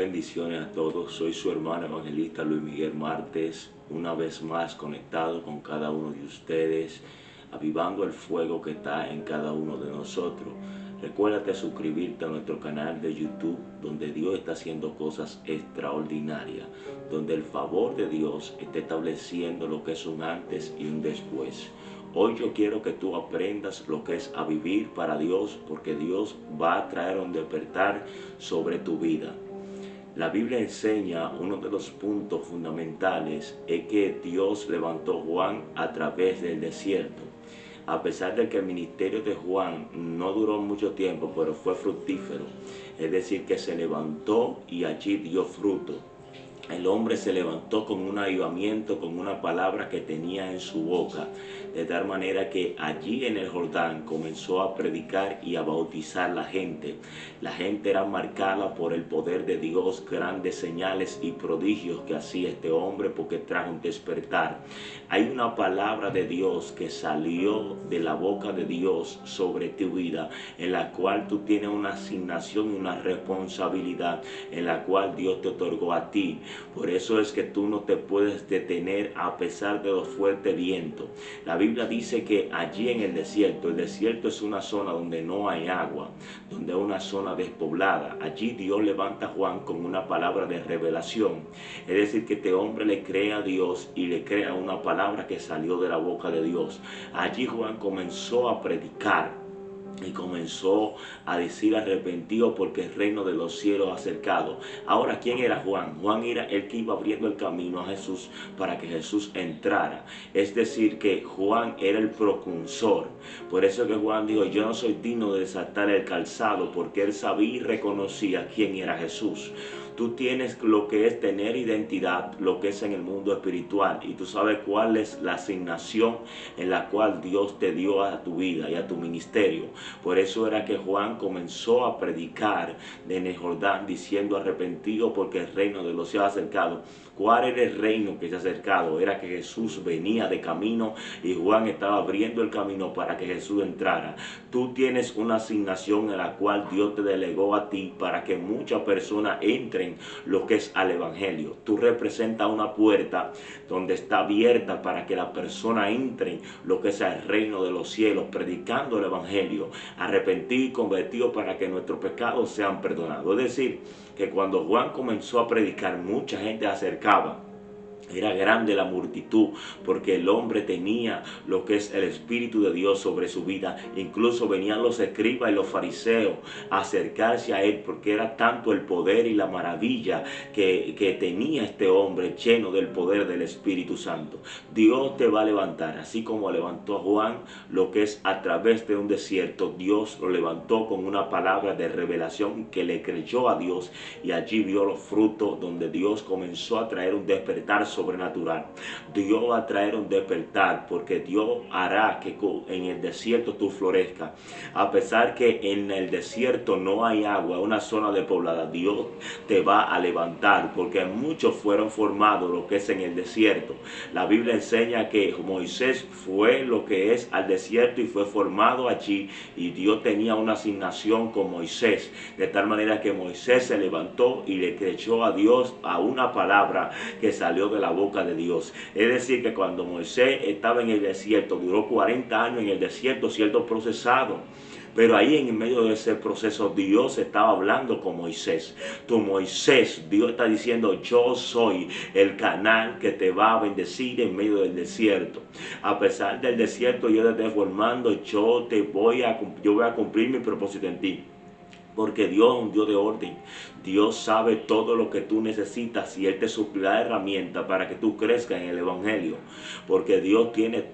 Bendiciones a todos, soy su hermano evangelista Luis Miguel Martes, una vez más conectado con cada uno de ustedes, avivando el fuego que está en cada uno de nosotros. Recuérdate suscribirte a nuestro canal de YouTube, donde Dios está haciendo cosas extraordinarias, donde el favor de Dios está estableciendo lo que es un antes y un después. Hoy yo quiero que tú aprendas lo que es a vivir para Dios, porque Dios va a traer un despertar sobre tu vida. La Biblia enseña, uno de los puntos fundamentales es que Dios levantó a Juan a través del desierto. A pesar de que el ministerio de Juan no duró mucho tiempo, pero fue fructífero. Es decir, que se levantó y allí dio fruto. El hombre se levantó con un avivamiento, con una palabra que tenía en su boca, de tal manera que allí en el Jordán comenzó a predicar y a bautizar la gente. La gente era marcada por el poder de Dios, grandes señales y prodigios que hacía este hombre, porque trajo un despertar. Hay una palabra de Dios que salió de la boca de Dios sobre tu vida, en la cual tú tienes una asignación y una responsabilidad, en la cual Dios te otorgó a ti. Por eso es que tú no te puedes detener a pesar de los fuertes vientos. La Biblia dice que allí en el desierto es una zona donde no hay agua, donde es una zona despoblada. Allí Dios levanta a Juan con una palabra de revelación. Es decir, que este hombre le cree a Dios y le crea una palabra que salió de la boca de Dios. Allí Juan comenzó a predicar y comenzó a decir: arrepentido porque el reino de los cielos ha acercado. Ahora, ¿quién era Juan? Juan era el que iba abriendo el camino a Jesús para que Jesús entrara. Es decir, que Juan era el precursor. Por eso que Juan dijo: yo no soy digno de desatar el calzado, porque él sabía y reconocía quién era Jesús. Tú tienes lo que es tener identidad, lo que es en el mundo espiritual, y tú sabes cuál es la asignación en la cual Dios te dio a tu vida y a tu ministerio. Por eso era que Juan comenzó a predicar en el Jordán diciendo: arrepentido porque el reino de los cielos ha acercado. ¿Cuál era el reino que se ha acercado? Era que Jesús venía de camino y Juan estaba abriendo el camino para que Jesús entrara. Tú tienes una asignación en la cual Dios te delegó a ti para que muchas personas entren lo que es al evangelio. Tú representas una puerta donde está abierta para que la persona entre lo que es el reino de los cielos, predicando el evangelio, arrepentido y convertido para que nuestros pecados sean perdonados. Es decir, que cuando Juan comenzó a predicar, mucha gente se acercaba. Era grande la multitud, porque el hombre tenía lo que es el Espíritu de Dios sobre su vida. Incluso venían los escribas y los fariseos a acercarse a él, porque era tanto el poder y la maravilla que tenía este hombre, lleno del poder del Espíritu Santo. Dios te va a levantar, así como levantó a Juan, lo que es a través de un desierto. Dios lo levantó con una palabra de revelación, que le creyó a Dios, y allí vio los frutos, donde Dios comenzó a traer un despertar sobrenatural. Dios va a traer un despertar, porque Dios hará que en el desierto tú florezcas. A pesar que en el desierto no hay agua, una zona despoblada, Dios te va a levantar, porque muchos fueron formados lo que es en el desierto. La Biblia enseña que Moisés fue lo que es al desierto y fue formado allí, y Dios tenía una asignación con Moisés, de tal manera que Moisés se levantó y le creyó a Dios a una palabra que salió de la boca de Dios. Es decir, que cuando Moisés estaba en el desierto, duró 40 años en el desierto siendo procesado. Pero ahí en medio de ese proceso Dios estaba hablando con Moisés. Tu Moisés, Dios está diciendo: yo soy el canal que te va a bendecir en medio del desierto. A pesar del desierto, yo te estoy formando, yo voy a cumplir mi propósito en ti. Porque Dios es un Dios de orden. Dios sabe todo lo que tú necesitas, y Él te suplirá herramientas para que tú crezcas en el evangelio. Porque Dios tiene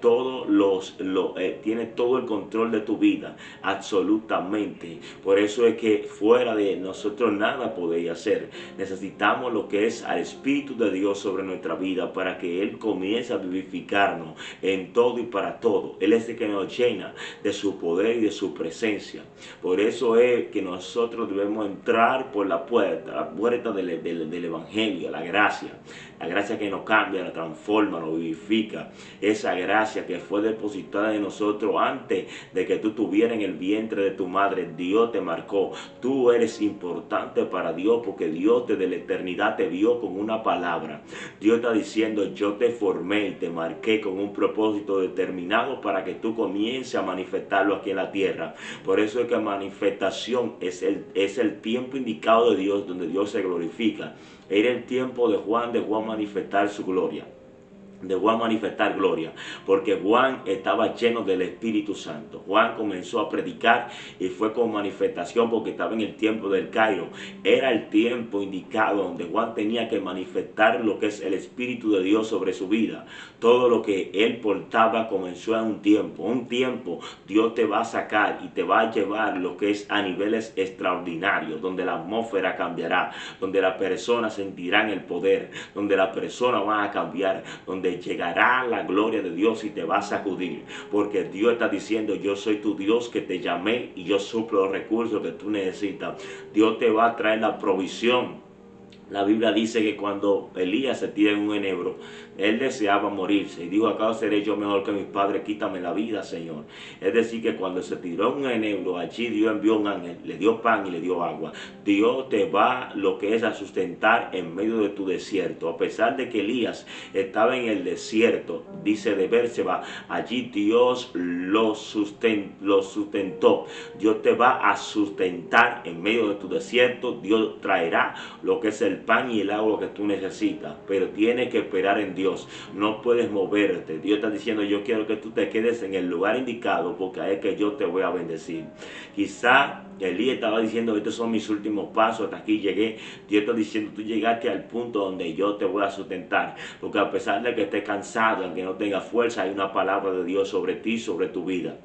tiene todo el control de tu vida, absolutamente. Por eso es que fuera de nosotros nada podéis hacer. Necesitamos lo que es al Espíritu de Dios sobre nuestra vida, para que Él comience a vivificarnos en todo y para todo. Él es el que nos llena de su poder y de su presencia. Por eso es que nosotros nosotros debemos entrar por la puerta del Evangelio, la gracia que nos cambia, nos transforma, nos vivifica, esa gracia que fue depositada en nosotros antes de que tú estuvieras en el vientre de tu madre. Dios te marcó, tú eres importante para Dios porque Dios desde la eternidad te vio con una palabra. Dios está diciendo, yo te formé y te marqué con un propósito determinado para que tú comiences a manifestarlo aquí en la tierra. Por eso es que manifestación es el tiempo indicado de Dios donde Dios se glorifica. Era el tiempo de Juan manifestar su gloria. De Juan manifestar gloria, porque Juan estaba lleno del Espíritu Santo. Juan comenzó a predicar y fue con manifestación porque estaba en el tiempo del Cairo. Era el tiempo indicado donde Juan tenía que manifestar lo que es el Espíritu de Dios sobre su vida. Todo lo que él portaba comenzó en un tiempo. Dios te va a sacar y te va a llevar lo que es a niveles extraordinarios, donde la atmósfera cambiará, donde las personas sentirán el poder, donde las personas van a cambiar, donde llegará la gloria de Dios y te va a sacudir, porque Dios está diciendo, yo soy tu Dios que te llamé y yo suplo los recursos que tú necesitas. Dios te va a traer la provisión. La Biblia dice que cuando Elías se tira en un enebro, él deseaba morirse y dijo, ¿acaso seré yo mejor que mis padres? Quítame la vida, Señor. Es decir, que cuando se tiró en un enebro, allí Dios envió un ángel, le dio pan y le dio agua. Dios te va lo que es a sustentar en medio de tu desierto. A pesar de que Elías estaba en el desierto, dice de Bérseba, allí Dios lo sustentó. Dios te va a sustentar en medio de tu desierto. Dios traerá lo que es el pan y el agua que tú necesitas, pero tienes que esperar en Dios. No puedes moverte. Dios está diciendo, yo quiero que tú te quedes en el lugar indicado porque ahí es que yo te voy a bendecir. Quizá Elías estaba diciendo, estos son mis últimos pasos, hasta aquí llegué. Dios está diciendo, tú llegaste al punto donde yo te voy a sustentar, porque a pesar de que estés cansado, aunque no tengas fuerza, hay una palabra de Dios sobre ti, sobre tu vida.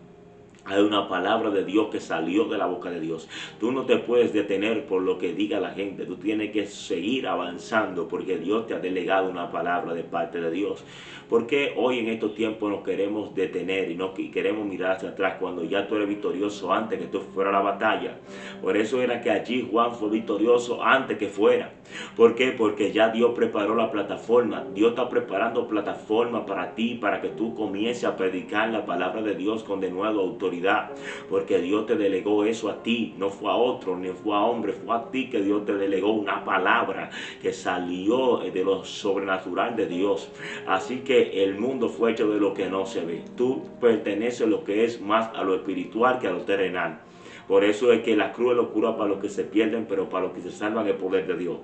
Hay una palabra de Dios que salió de la boca de Dios. Tú no te puedes detener por lo que diga la gente. Tú tienes que seguir avanzando porque Dios te ha delegado una palabra de parte de Dios. Porque hoy en estos tiempos nos queremos detener y queremos mirar hacia atrás cuando ya tú eres victorioso antes que tú fuera a la batalla. Por eso era que allí Juan fue victorioso antes que fuera. ¿Por qué? Porque ya Dios preparó la plataforma. Dios está preparando plataforma para ti, para que tú comiences a predicar la palabra de Dios con de nuevo autoridad. Porque Dios te delegó eso a ti, no fue a otro, ni fue a hombre, fue a ti que Dios te delegó una palabra que salió de lo sobrenatural de Dios. Así que el mundo fue hecho de lo que no se ve. Tú perteneces a lo que es más a lo espiritual que a lo terrenal. Por eso es que la cruz es locura para los que se pierden, pero para los que se salvan el poder de Dios.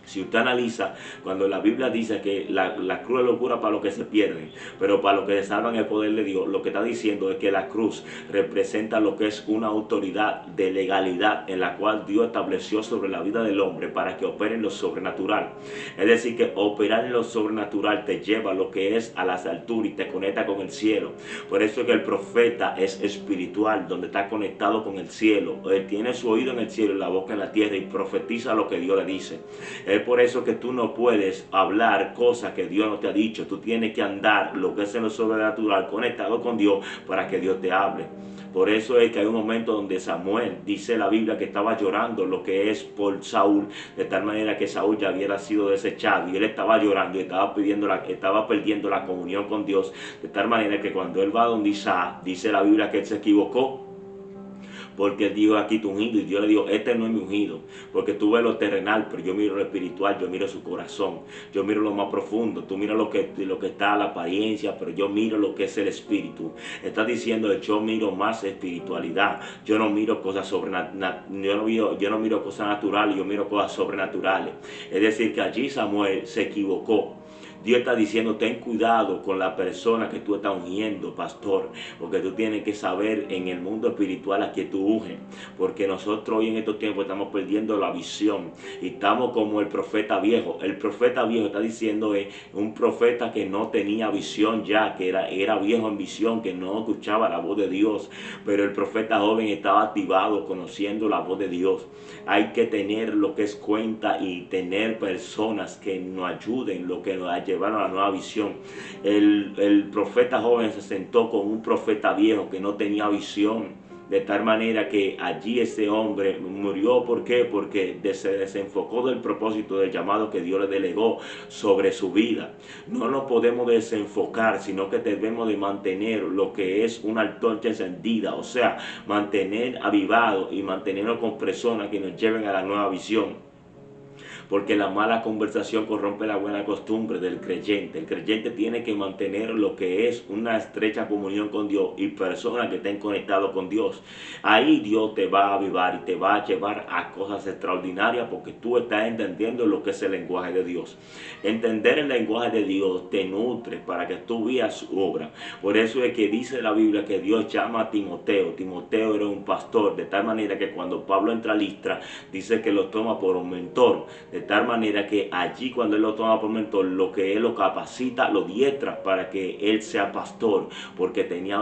Si usted analiza, cuando la Biblia dice que la cruz es locura para los que se pierden, pero para los que se salvan el poder de Dios, lo que está diciendo es que la cruz representa lo que es una autoridad de legalidad en la cual Dios estableció sobre la vida del hombre para que opere en lo sobrenatural. Es decir, que operar en lo sobrenatural te lleva a lo que es a las alturas y te conecta con el cielo. Por eso es que el profeta es espiritual, donde está conectado con el cielo. Él tiene su oído en el cielo y la boca en la tierra y profetiza lo que Dios le dice. Es por eso que tú no puedes hablar cosas que Dios no te ha dicho. Tú tienes que andar lo que es en lo sobrenatural, conectado con Dios para que Dios te hable. Por eso es que hay un momento donde Samuel, dice la Biblia, que estaba llorando lo que es por Saúl, de tal manera que Saúl ya había sido desechado y él estaba llorando y estaba perdiendo la comunión con Dios, de tal manera que cuando él va donde Isaac, dice la Biblia que él se equivocó. Porque él dijo, aquí tu ungido, y Dios le dijo, este no es mi ungido, porque tú ves lo terrenal, pero yo miro lo espiritual, yo miro su corazón, yo miro lo más profundo, tú miras lo que está a la apariencia, pero yo miro lo que es el espíritu. Está diciendo, yo miro más espiritualidad, yo no miro cosas sobrenaturales, yo no miro cosas naturales, yo miro cosas sobrenaturales. Es decir, que allí Samuel se equivocó. Dios está diciendo, ten cuidado con la persona que tú estás ungiendo, pastor, porque tú tienes que saber en el mundo espiritual a quién tú unges, porque nosotros hoy en estos tiempos estamos perdiendo la visión y estamos como el profeta viejo. El profeta viejo está diciendo, un profeta que no tenía visión ya, que era viejo en visión, que no escuchaba la voz de Dios, pero el profeta joven estaba activado, conociendo la voz de Dios. Hay que tener lo que es cuenta y tener personas que nos ayuden, lo que nos llevaron a la nueva visión. El profeta joven se sentó con un profeta viejo que no tenía visión. de tal manera que allí ese hombre murió. ¿Por qué? Porque se desenfocó del propósito, del llamado que Dios le delegó sobre su vida. No nos podemos desenfocar, sino que debemos de mantener lo que es una antorcha encendida, o sea, mantener avivado y mantenernos con personas que nos lleven a la nueva visión, porque la mala conversación corrompe la buena costumbre del creyente. El creyente tiene que mantener lo que es una estrecha comunión con Dios y personas que estén conectados con Dios. Ahí Dios te va a avivar y te va a llevar a cosas extraordinarias, porque tú estás entendiendo lo que es el lenguaje de Dios. Entender el lenguaje de Dios te nutre para que tú veas su obra. Por eso es que dice la Biblia que Dios llama a Timoteo. Timoteo era un pastor, de tal manera que cuando Pablo entra a Listra, dice que lo toma por un mentor. De tal manera que allí, cuando él lo toma por mentor, lo que él lo capacita, lo diestra para que él sea pastor, porque tenía